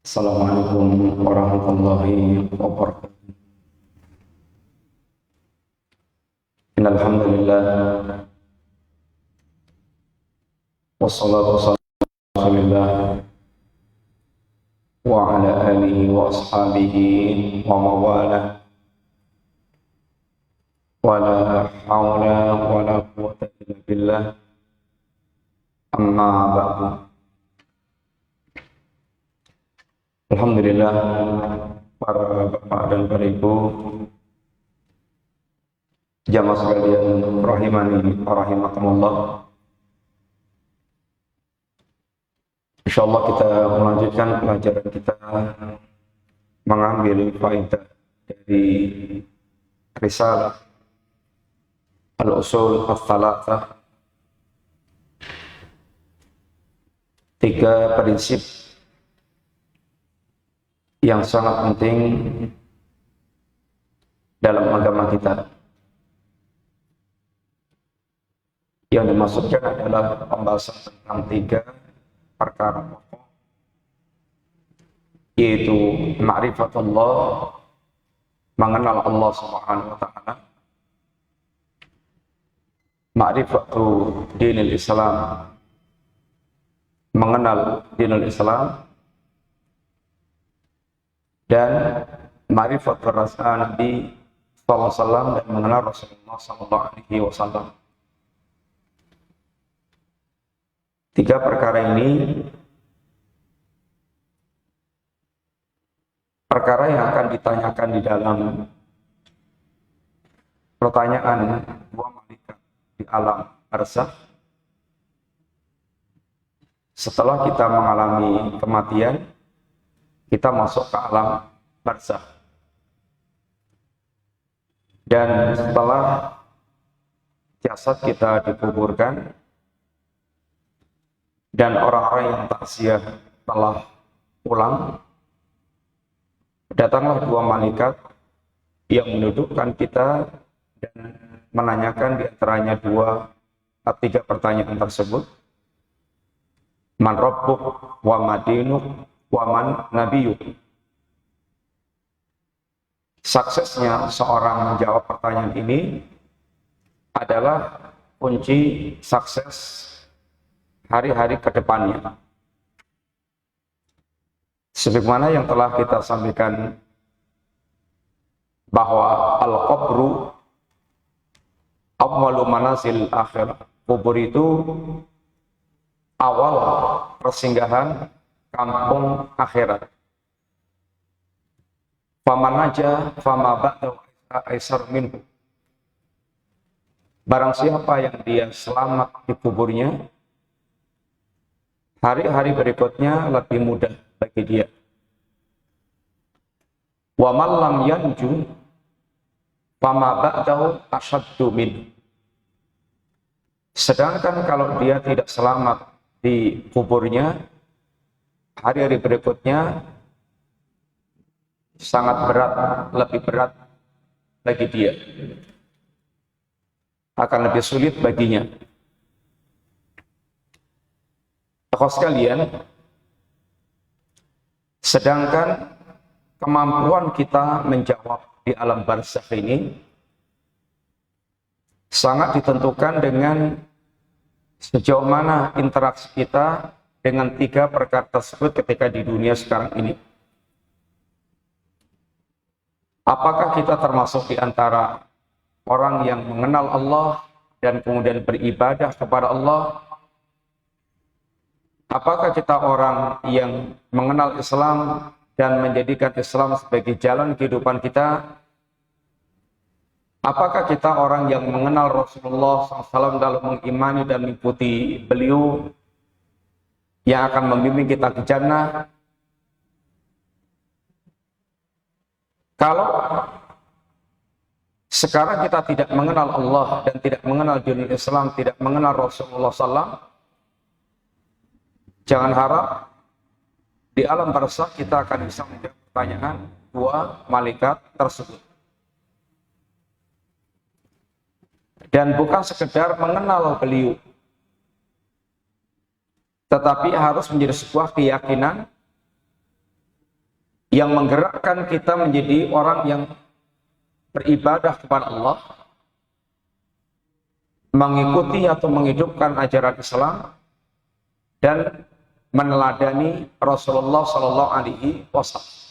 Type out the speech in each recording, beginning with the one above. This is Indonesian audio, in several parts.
Assalamualaikum warahmatullahi wabarakatuh. Innal hamdalillah wassalatu wassalamu ala rasulillah wa ala alihi wa ashabihi wa mawalah wa la hawla wa la quwwata illa billah amma ba'du. Alhamdulillah, para bapak dan para ibu, jamaah sekalian rahimani rahimakumullah. Insyaallah kita melanjutkan pelajaran kita mengambil faedah dari risalah Al-Usul Ats-Tsalatsah, 3 prinsip yang sangat penting dalam agama kita. Yang dimaksudkan adalah pembahasan tentang 3 perkara pokok, yaitu ma'rifatullah, mengenal Allah Subhanahu wa taala, ma'rifatu dinil Islam, mengenal dinul Islam, dan ma'rifat rasul Nabi sallallahu alaihi wasallam, dan mengenal Rasulullah sallallahu alaihi wasallam. 3 perkara ini perkara yang akan ditanyakan di dalam pertanyaan 2 malaikat di alam barzakh setelah kita mengalami kematian. Kita masuk ke alam barzakh, dan setelah jasad kita dikuburkan dan orang-orang yang takziah telah pulang, datanglah 2 malaikat yang mendudukkan kita dan menanyakan di antaranya 3 pertanyaan tersebut: man rabbuk wa madinuk waman nabiyuk. Suksesnya seorang menjawab pertanyaan ini adalah kunci sukses hari-hari ke depannya. Sebagaimana yang telah kita sampaikan bahwa al-qabru awwalu manazil akhir. Kubur itu awal persinggahan kampung akhirat. Faman naja fama ba'dahu aisar minhu. Barang siapa yang dia selamat di kuburnya, hari-hari berikutnya lebih mudah bagi dia. Wa man lam yanju fama ba'dahu asyaddu minhu. Sedangkan kalau dia tidak selamat di kuburnya, hari-hari berikutnya sangat berat, lebih berat bagi dia, akan lebih sulit baginya. Saudara sekalian, sedangkan kemampuan kita menjawab di alam barzakh ini sangat ditentukan dengan sejauh mana interaksi kita dengan 3 perkara tersebut ketika di dunia sekarang ini. Apakah kita termasuk di antara orang yang mengenal Allah dan kemudian beribadah kepada Allah? Apakah kita orang yang mengenal Islam dan menjadikan Islam sebagai jalan kehidupan kita? Apakah kita orang yang mengenal Rasulullah SAW dalam mengimani dan mengikuti beliau yang akan membimbing kita ke jannah? Kalau sekarang kita tidak mengenal Allah dan tidak mengenal dinul Islam, tidak mengenal Rasulullah SAW, jangan harap di alam barzakh kita akan bisa menjawab pertanyaan 2 malaikat tersebut. Dan bukan sekedar mengenal beliau, tetapi harus menjadi sebuah keyakinan yang menggerakkan kita menjadi orang yang beribadah kepada Allah, mengikuti atau menghidupkan ajaran Islam, dan meneladani Rasulullah Sallallahu Alaihi Wasallam.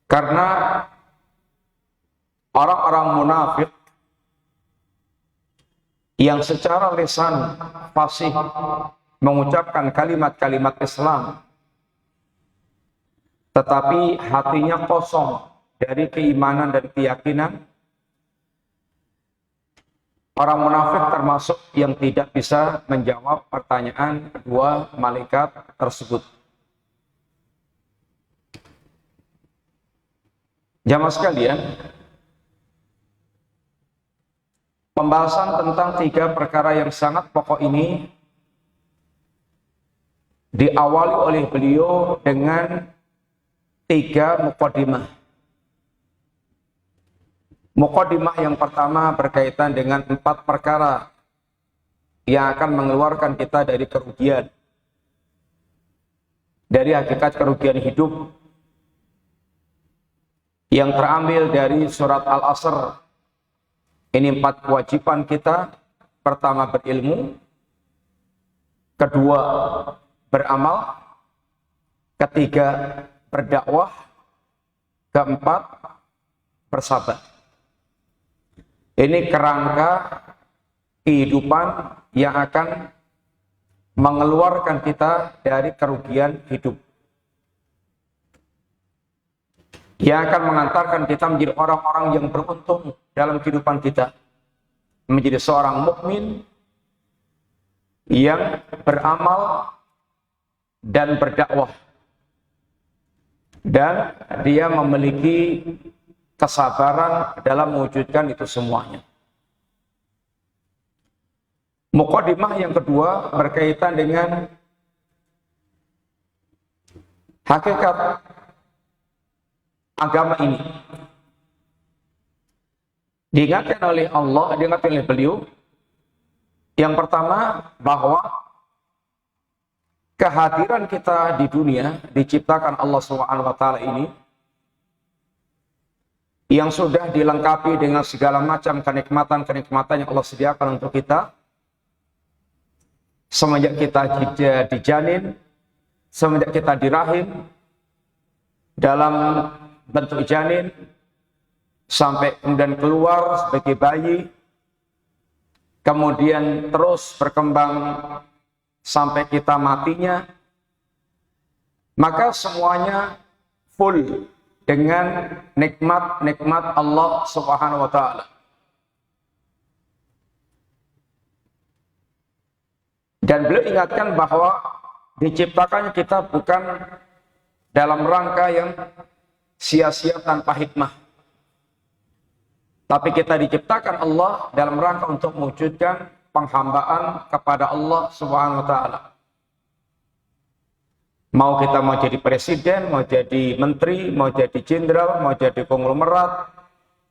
Karena orang-orang munafik yang secara lisan fasih mengucapkan kalimat-kalimat Islam, tetapi hatinya kosong dari keimanan dan keyakinan, orang munafik termasuk yang tidak bisa menjawab pertanyaan dua malaikat tersebut. Jamaah sekalian, pembahasan tentang 3 perkara yang sangat pokok ini diawali oleh beliau dengan 3 muqaddimah. Muqaddimah yang pertama berkaitan dengan 4 perkara yang akan mengeluarkan kita dari kerugian, dari hakikat kerugian hidup, yang terambil dari surat Al-Asr. Ini 4 kewajiban kita. Pertama, berilmu. Kedua, beramal. Ketiga, berdakwah. Keempat, bersabar. Ini kerangka kehidupan yang akan mengeluarkan kita dari kerugian hidup, yang akan mengantarkan kita menjadi orang-orang yang beruntung dalam kehidupan kita, menjadi seorang mukmin yang beramal dan berdakwah, dan dia memiliki kesabaran dalam mewujudkan itu semuanya. Muqaddimah yang kedua berkaitan dengan hakikat agama ini. Diingatkan oleh Allah, diingatkan oleh beliau, yang pertama bahwa kehadiran kita di dunia, diciptakan Allah SWT ini, yang sudah dilengkapi dengan segala macam kenikmatan-kenikmatan yang Allah sediakan untuk kita, semenjak kita dijanin, semenjak kita dirahim dalam bentuk janin, sampai kemudian keluar sebagai bayi, kemudian terus berkembang sampai kita matinya, maka semuanya full dengan nikmat-nikmat Allah Subhanahu wa Ta'ala. Dan beliau ingatkan bahwa diciptakannya kita bukan dalam rangka yang sia-sia tanpa hikmah, tapi kita diciptakan Allah dalam rangka untuk mewujudkan penghambaan kepada Allah Subhanahu wa Ta'ala. Mau kita mau jadi presiden, mau jadi menteri, mau jadi jenderal, mau jadi konglomerat,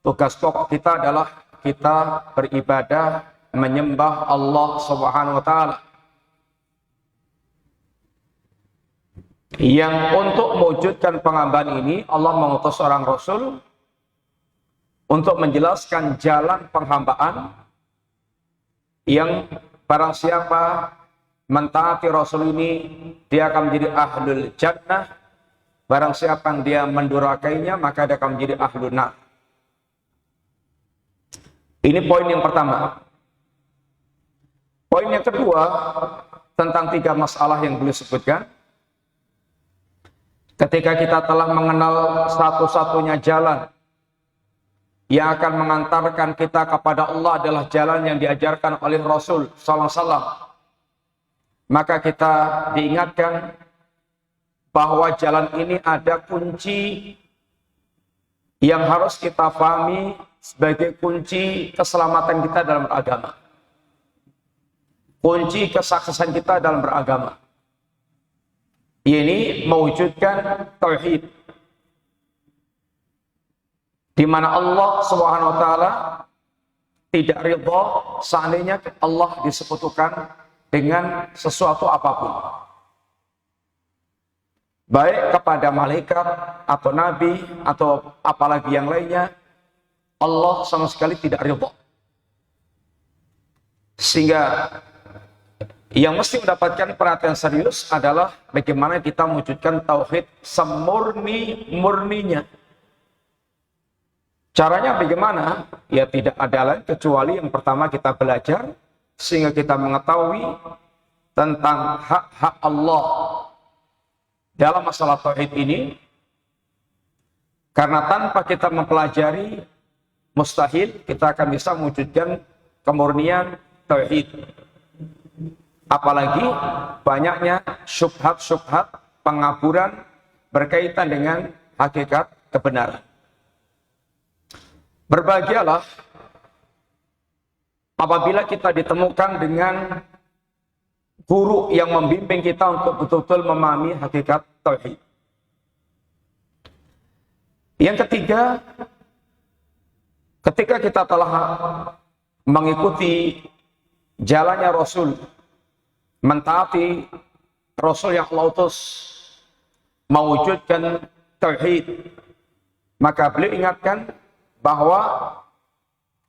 tugas pokok kita adalah kita beribadah, menyembah Allah Subhanahu wa Ta'ala. Yang untuk mewujudkan penghambaan ini, Allah mengutus seorang Rasul untuk menjelaskan jalan penghambaan yang barang siapa mentaati Rasul ini, dia akan menjadi ahlul jannah. Barang siapa yang dia mendurakainya, maka dia akan menjadi ahlul nar. Ini poin yang pertama. Poin yang kedua, tentang 3 masalah yang beliau sebutkan. Ketika kita telah mengenal satu-satunya jalan yang akan mengantarkan kita kepada Allah adalah jalan yang diajarkan oleh Rasul Sallallahu Alaihi Wasallam, maka kita diingatkan bahwa jalan ini ada kunci yang harus kita pahami sebagai kunci keselamatan kita dalam beragama, kunci kesuksesan kita dalam beragama. Ini mewujudkan tauhid, di mana Allah Subhanahu wa Ta'ala tidak ridha seandainya Allah disekutukan dengan sesuatu apapun. baik kepada malaikat atau nabi atau apalagi yang lainnya, Allah sama sekali tidak ridha. Sehingga yang mesti mendapatkan perhatian serius adalah bagaimana kita mewujudkan tauhid semurni-murninya. Caranya bagaimana? Ya tidak ada lain kecuali yang pertama kita belajar sehingga kita mengetahui tentang hak-hak Allah dalam masalah tauhid ini. Karena tanpa kita mempelajari, mustahil kita akan bisa mewujudkan kemurnian tauhid. Apalagi banyaknya syubhat-syubhat pengaburan berkaitan dengan hakikat kebenaran. Berbahagialah apabila kita ditemukan dengan guru yang membimbing kita untuk betul-betul memahami hakikat tauhid. Yang ketiga, ketika kita telah mengikuti jalannya Rasul, mentaati Rasul yang Allah utus, mewujudkan tauhid, maka beliau ingatkan bahwa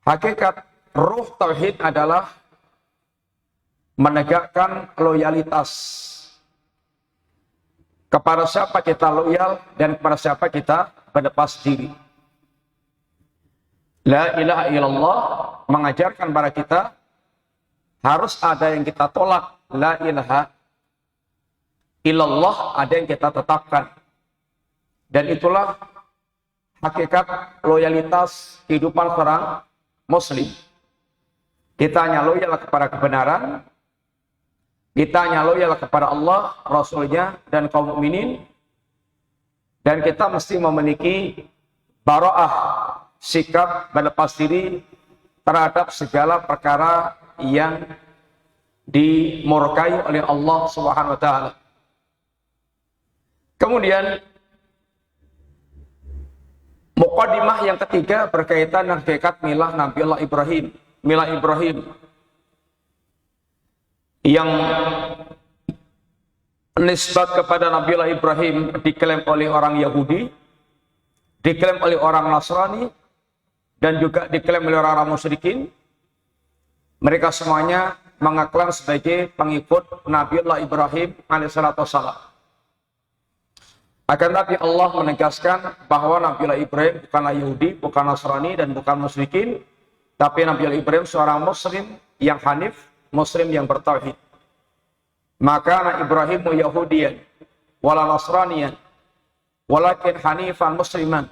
hakikat ruh tauhid adalah menegakkan loyalitas. Kepada siapa kita loyal dan kepada siapa kita berlepas diri. La ilaha illallah mengajarkan kepada kita harus ada yang kita tolak. La ilaha illallah ada yang kita tetapkan. Dan itulah hakikat loyalitas kehidupan seorang muslim. Kita hanya loyal kepada kebenaran, kita hanya loyal kepada Allah, Rasulnya, dan kaum mukminin, dan kita mesti memiliki bara'ah, sikap berlepas diri terhadap segala perkara yang dimurkai oleh Allah Subhanahu wa taala. Kemudian muqaddimah yang ketiga berkaitan dengan hakikat milah Nabiullah Ibrahim, milah Ibrahim yang nisbat kepada Nabiullah Ibrahim diklaim oleh orang Yahudi, diklaim oleh orang Nasrani, dan juga diklaim oleh orang musyrikin. Mereka semuanya mengaklaim sebagai pengikut Nabiullah Ibrahim alaihissalam. Akan tapi Allah menegaskan bahwa Nabiullah Ibrahim bukanlah Yahudi, bukan Nasrani, dan bukan musyrikin, tapi Nabiullah Ibrahim seorang muslim yang hanif, muslim yang bertauhid. Maka Ibrahimu Yahudiyan wala Nasraniyan walakin hanifan musliman.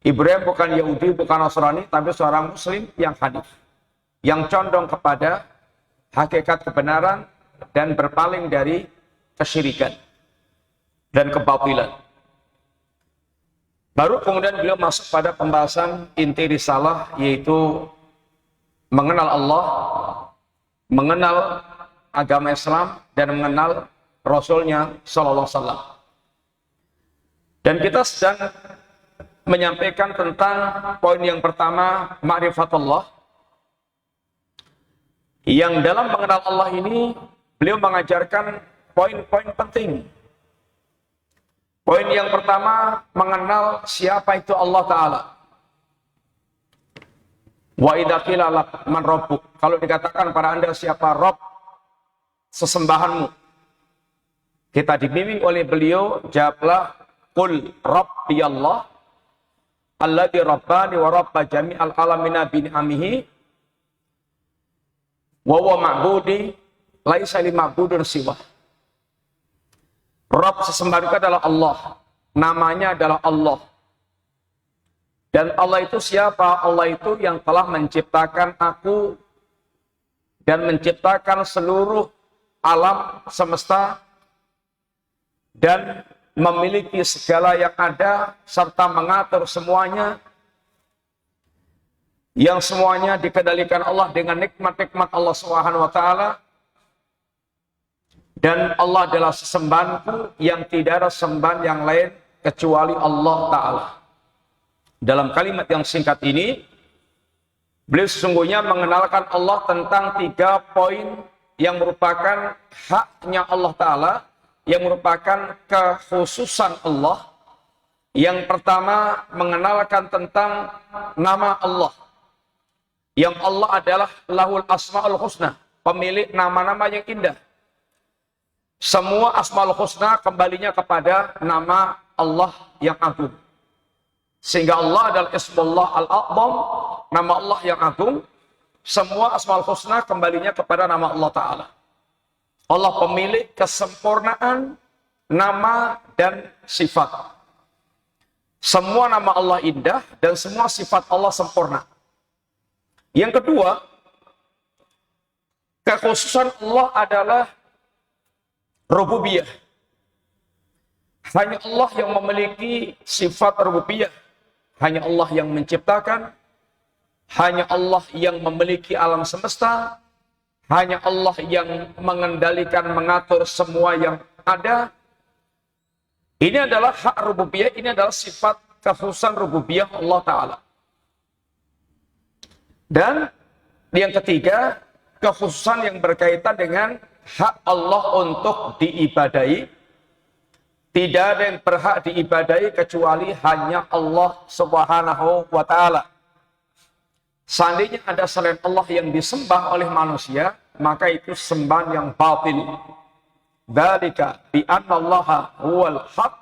Ibrahim bukan Yahudi, bukan Nasrani, tapi seorang muslim yang hanif, yang condong kepada hakikat kebenaran dan berpaling dari kesyirikan dan kebatilan. Baru kemudian beliau masuk pada pembahasan inti risalah, yaitu mengenal Allah, mengenal agama Islam, dan mengenal Rasulnya Sallallahu Alaihi Wasallam. Dan kita sedang menyampaikan tentang poin yang pertama, ma'rifatullah. Yang dalam mengenal Allah ini, beliau mengajarkan poin-poin penting. Poin yang pertama, mengenal siapa itu Allah Ta'ala. Wa idza qila man rabbuk, kalau dikatakan pada Anda siapa Rabb, sesembahanmu, kita dibimbing oleh beliau, jawablah, qul rabbi Allah alladzi rabbani wa rabba jami'al alamina bi ni'amihi wa huwa ma'budi laisa li ma'budun siwa. Rabb sesembahan itu adalah Allah, namanya adalah Allah. Dan Allah itu siapa? Allah itu yang telah menciptakan aku dan menciptakan seluruh alam semesta dan memiliki segala yang ada serta mengatur semuanya, yang semuanya dikendalikan Allah dengan nikmat-nikmat Allah Subhanahu wa taala. Dan Allah adalah sesembahanku yang tidak ada sembahan yang lain kecuali Allah Ta'ala. Dalam kalimat yang singkat ini, beliau sesungguhnya mengenalkan Allah tentang 3 poin yang merupakan haknya Allah Ta'ala yang merupakan kekhususan Allah. Yang pertama, mengenalkan tentang nama Allah. Yang Allah adalah Lahul Asmaul Husna, pemilik nama-nama yang indah. Semua Asmaul Husna kembalinya kepada nama Allah yang agung. Sehingga Allah adalah Ismullah Al-A'zam, nama Allah yang agung. Semua Asmaul Husna kembalinya kepada nama Allah Ta'ala. Allah pemilik kesempurnaan nama dan sifat. Semua nama Allah indah dan semua sifat Allah sempurna. Yang kedua, kekhususan Allah adalah rububiyah. Hanya Allah yang memiliki sifat rububiyah. Hanya Allah yang menciptakan. Hanya Allah yang memiliki alam semesta. Hanya Allah yang mengendalikan, mengatur semua yang ada. Ini adalah hak rububiyah, ini adalah sifat kekhususan rububiyah Allah Ta'ala. Dan yang ketiga, kekhususan yang berkaitan dengan hak Allah untuk diibadahi. Tidak ada yang berhak diibadahi kecuali hanya Allah Subhanahu wa Ta'ala. Seandainya ada selain Allah yang disembah oleh manusia, maka itu sembahan yang batil. Dzalika bi anna Allaha huwal haq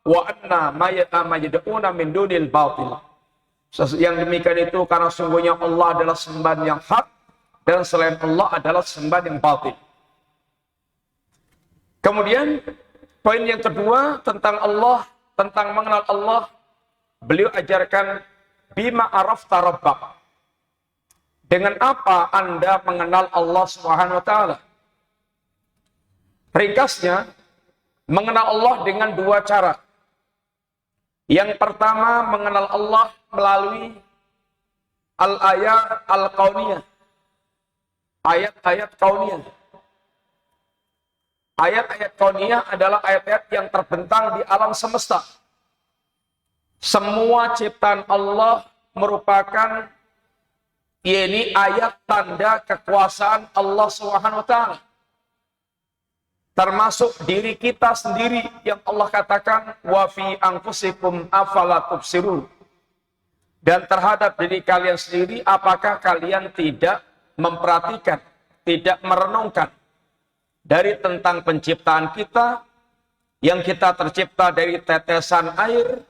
wa anna ma yad'una min dunil batil. Yang demikian itu karena sungguhnya Allah adalah sembahan yang hak dan selain Allah adalah sembahan yang batil. Kemudian poin yang kedua tentang Allah, tentang mengenal Allah, beliau ajarkan bima arafta rabbak. Dengan apa Anda mengenal Allah Subhanahu wa Ta'ala? Ringkasnya, mengenal Allah dengan dua cara. Yang pertama, mengenal Allah melalui al-ayat al-kauniyah. Ayat-ayat kauniyah. Ayat-ayat kauniyah adalah ayat-ayat yang terbentang di alam semesta. Semua ciptaan Allah merupakan ayat tanda kekuasaan Allah Subhanahu wa Ta'ala. Termasuk diri kita sendiri yang Allah katakan wa fi anfusikum afala tubsirun. Dan terhadap diri kalian sendiri apakah kalian tidak memperhatikan, tidak merenungkan dari tentang penciptaan kita yang kita tercipta dari tetesan air,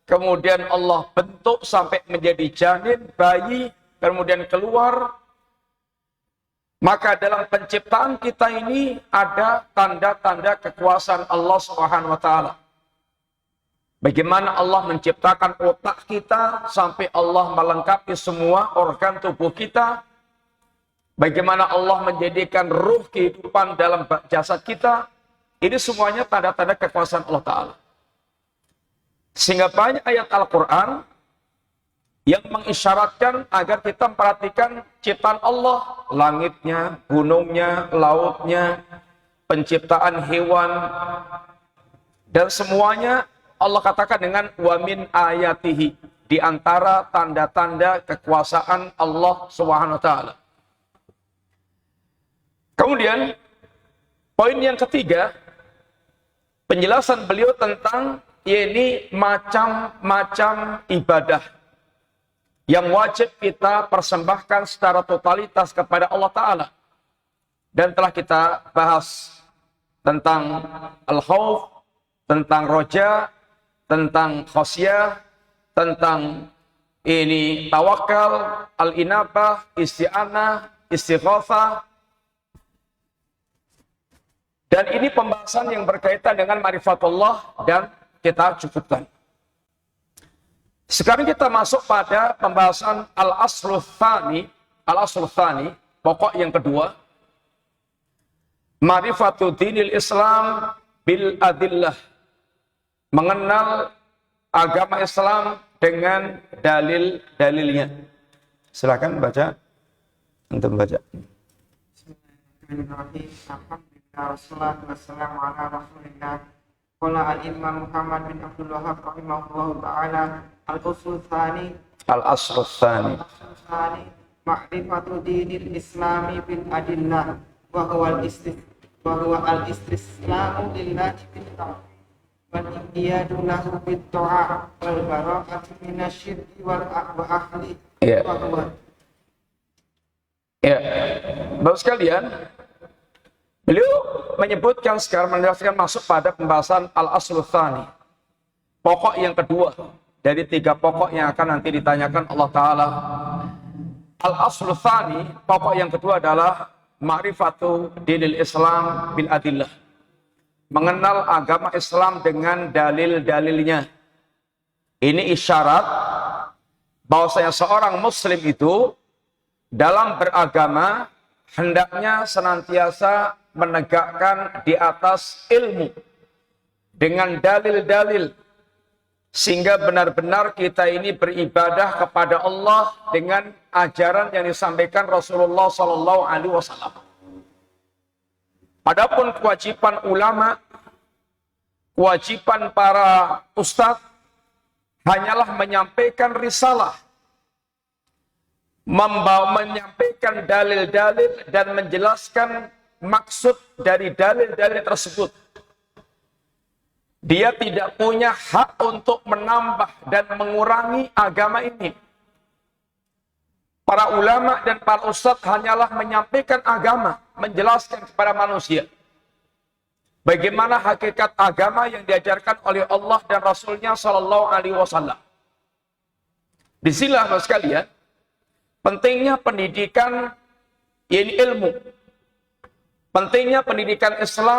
kemudian Allah bentuk sampai menjadi janin, bayi, kemudian keluar. Maka dalam penciptaan kita ini ada tanda-tanda kekuasaan Allah Subhanahu wa Ta'ala. Bagaimana Allah menciptakan otak kita sampai Allah melengkapi semua organ tubuh kita. Bagaimana Allah menjadikan ruh kehidupan dalam jasad kita. Ini semuanya tanda-tanda kekuasaan Allah Ta'ala. Sehingga banyak ayat Al-Quran yang mengisyaratkan agar kita memperhatikan ciptaan Allah, langitnya, gunungnya, lautnya, penciptaan hewan, dan semuanya Allah katakan dengan wamin ayatihi, di antara tanda-tanda kekuasaan Allah Subhanahu wa Ta'ala. Kemudian poin yang ketiga, penjelasan beliau tentang ini macam-macam ibadah yang wajib kita persembahkan secara totalitas kepada Allah Ta'ala. Dan telah kita bahas tentang al-khawf, tentang roja, tentang khosyah, tentang ini tawakal, al-inabah, isti'anah, istighatsah. Dan ini pembahasan yang berkaitan dengan ma'rifatullah dan kita cukupkan. Sekarang kita masuk pada pembahasan al-aslul tsani, pokok yang kedua. Ma'rifatu dinil Islam bil adillah. Mengenal agama Islam dengan dalil-dalilnya. Silakan baca. Untuk baca. Bismillahirrahmanirrahim. Alhamdulillah wassalatu wassalamu ala Rasulillah. Qala al-Imam Muhammad bin Abdul Wahhab rahimahullahu ta'ala al-usul tsani ma'rifatu dinil islami bil adillah wa huwa wa huwa al-istislamu lillahi bil tauhid wal inqiyadu lahu bit ta'ah wal bara'atu minasyirki wal ahli Ya. wa huwa. Ya, Bapak sekalian, beliau menyebutkan sekarang menjelaskan masuk pada pembahasan al-aslu tsani. Pokok yang kedua dari 3 pokok yang akan nanti ditanyakan Allah Ta'ala. Al-aslu tsani, pokok yang kedua adalah ma'rifatu dinil Islam bil adillah. Mengenal agama Islam dengan dalil-dalilnya. Ini isyarat bahwasanya seorang muslim itu dalam beragama hendaknya senantiasa menegakkan di atas ilmu dengan dalil-dalil sehingga benar-benar kita ini beribadah kepada Allah dengan ajaran yang disampaikan Rasulullah sallallahu alaihi wasallam. Adapun kewajiban ulama, kewajiban para ustadz hanyalah menyampaikan risalah, menyampaikan dalil-dalil dan menjelaskan maksud dari dalil-dalil tersebut. Dia tidak punya hak untuk menambah dan mengurangi agama ini. Para ulama dan para ustadz hanyalah menyampaikan agama, menjelaskan kepada manusia bagaimana hakikat agama yang diajarkan oleh Allah dan Rasulnya Shallallahu Alaihi Wasallam. Disinilah Bapak sekalian, pentingnya pendidikan ini ilmu, pentingnya pendidikan Islam